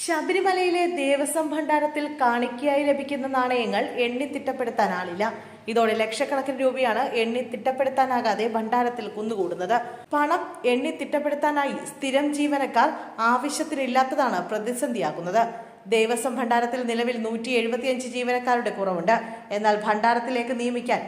ശബരിമലയിലെ ദേവസ്വം ഭണ്ഡാരത്തിൽ കാണിക്കയായി ലഭിക്കുന്ന നാണയങ്ങൾ എണ്ണി തിട്ടപ്പെടുത്താനാളില്ല. ഇതോടെ ലക്ഷക്കണക്കിന് രൂപയാണ് എണ്ണി തിട്ടപ്പെടുത്താനാകാതെ ഭണ്ഡാരത്തിൽ കുന്നുകൂടുന്നത്. പണം എണ്ണി തിട്ടപ്പെടുത്താനായി സ്ഥിരം ജീവനക്കാർ ആവശ്യത്തിനില്ലാത്തതാണ് പ്രതിസന്ധിയാകുന്നത്. ദേവസ്വം ഭണ്ഡാരത്തിൽ നിലവിൽ 175 ജീവനക്കാരുടെ കുറവുണ്ട്. എന്നാൽ ഭണ്ഡാരത്തിലേക്ക് നിയമിക്കാൻ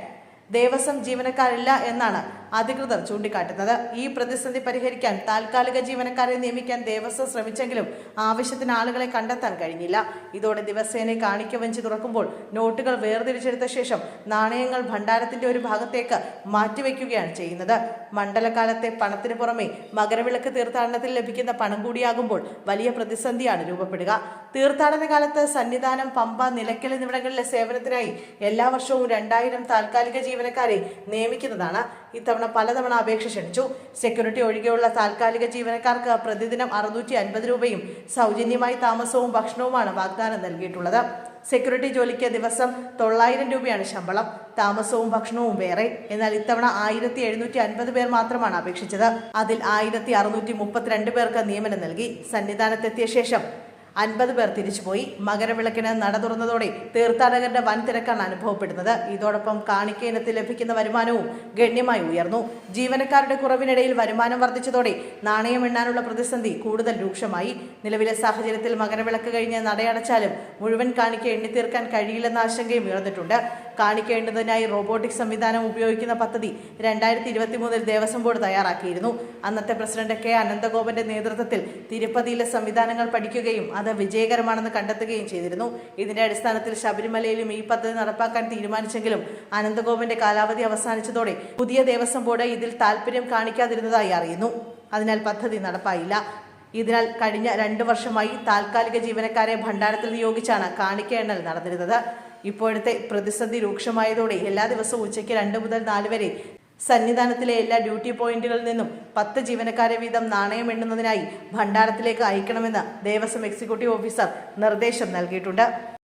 ദേവസ്വം ജീവനക്കാരില്ല എന്നാണ് അധികൃതർ ചൂണ്ടിക്കാട്ടുന്നത്. ഈ പ്രതിസന്ധി പരിഹരിക്കാൻ താൽക്കാലിക ജീവനക്കാരെ നിയമിക്കാൻ ദേവസ്വം ശ്രമിച്ചെങ്കിലും ആവശ്യത്തിന് ആളുകളെ കണ്ടെത്താൻ കഴിഞ്ഞില്ല. ഇതോടെ ദിവസേന കാണിക്ക വഞ്ചി തുറക്കുമ്പോൾ നോട്ടുകൾ വേർതിരിച്ചെടുത്ത ശേഷം നാണയങ്ങൾ ഭണ്ഡാരത്തിന്റെ ഒരു ഭാഗത്തേക്ക് മാറ്റിവെക്കുകയാണ് ചെയ്യുന്നത്. മണ്ഡലകാലത്തെ പണത്തിന് പുറമെ മകരവിളക്ക് തീർത്ഥാടനത്തിൽ ലഭിക്കുന്ന പണം കൂടിയാകുമ്പോൾ വലിയ പ്രതിസന്ധിയാണ് രൂപപ്പെടുക. തീർത്ഥാടന കാലത്ത് സന്നിധാനം, പമ്പ, നിലയ്ക്കൽ എന്നിവിടങ്ങളിലെ സേവനത്തിനായി എല്ലാ വർഷവും 2000 താൽക്കാലിക ജീവനക്കാരെ നിയമിക്കുന്നതാണ്. ഇത്തവണ പലതവണ അപേക്ഷ ക്ഷണിച്ചു. സെക്യൂരിറ്റി ഒഴികെയുള്ള താൽക്കാലിക ജീവനക്കാർക്ക് പ്രതിദിനം 650 രൂപയും സൗജന്യമായി താമസവും ഭക്ഷണവുമാണ് വാഗ്ദാനം നൽകിയിട്ടുള്ളത്. സെക്യൂരിറ്റി ജോലിക്ക് ദിവസം 900 രൂപയാണ് ശമ്പളം, താമസവും ഭക്ഷണവും വേറെ. എന്നാൽ ഇത്തവണ 1750 പേർ മാത്രമാണ് അപേക്ഷിച്ചത്. അതിൽ 1632 പേർക്ക് നിയമനം നൽകി. സന്നിധാനത്തെത്തിയ ശേഷം 50 പേർ തിരിച്ചുപോയി. മകരവിളക്കിന് നട തുറന്നതോടെ തീർത്ഥാടകരുടെ വൻ തിരക്കാണ് അനുഭവപ്പെടുന്നത്. ഇതോടൊപ്പം കാണിക്ക ഇനത്തിൽ ലഭിക്കുന്ന വരുമാനവും ഗണ്യമായി ഉയർന്നു. ജീവനക്കാരുടെ കുറവിനിടയിൽ വരുമാനം വർദ്ധിച്ചതോടെ നാണയം എണ്ണാനുള്ള പ്രതിസന്ധി കൂടുതൽ രൂക്ഷമായി. നിലവിലെ സാഹചര്യത്തിൽ മകരവിളക്ക് കഴിഞ്ഞ് നടയടച്ചാലും മുഴുവൻ കാണിക്ക എണ്ണിത്തീർക്കാൻ കഴിയില്ലെന്ന ആശങ്കയും ഉയർന്നിട്ടുണ്ട്. കാണിക്ക എണ്ണുന്നതിനായി റോബോട്ടിക് സംവിധാനം ഉപയോഗിക്കുന്ന പദ്ധതി 2023 ദേവസ്വം ബോർഡ് തയ്യാറാക്കിയിരുന്നു. അന്നത്തെ പ്രസിഡന്റ് കെ അനന്തഗോപന്റെ നേതൃത്വത്തിൽ തിരുപ്പതിയിലെ സംവിധാനങ്ങൾ പഠിക്കുകയും അത് വിജയകരമാണെന്ന് കണ്ടെത്തുകയും ചെയ്തിരുന്നു. ഇതിന്റെ അടിസ്ഥാനത്തിൽ ശബരിമലയിലും ഈ പദ്ധതി നടപ്പാക്കാൻ തീരുമാനിച്ചെങ്കിലും അനന്തഗോപന്റെ കാലാവധി അവസാനിച്ചതോടെ പുതിയ ദേവസ്വം ബോർഡ് ഇതിൽ താല്പര്യം കാണിക്കാതിരുന്നതായി അറിയുന്നു. അതിനാൽ പദ്ധതി നടപ്പായില്ല. ഇതിനാൽ കഴിഞ്ഞ 2 വർഷമായി താൽക്കാലിക ജീവനക്കാരെ ഭണ്ഡാരത്തിൽ നിയോഗിച്ചാണ് കാണിക്ക എണ്ണൽ നടന്നിരുന്നത്. ഇപ്പോഴത്തെ പ്രതിസന്ധി രൂക്ഷമായതോടെ എല്ലാ ദിവസവും ഉച്ചയ്ക്ക് 2 മുതൽ 4 വരെ സന്നിധാനത്തിലെ എല്ലാ ഡ്യൂട്ടി പോയിന്റുകളിൽ നിന്നും 10 ജീവനക്കാരെ വീതം നാണയം എണ്ണുന്നതിനായി ഭണ്ഡാരത്തിലേക്ക് അയക്കണമെന്ന് ദേവസ്വം എക്സിക്യൂട്ടീവ് ഓഫീസർ നിർദ്ദേശം നൽകിയിട്ടുണ്ട്.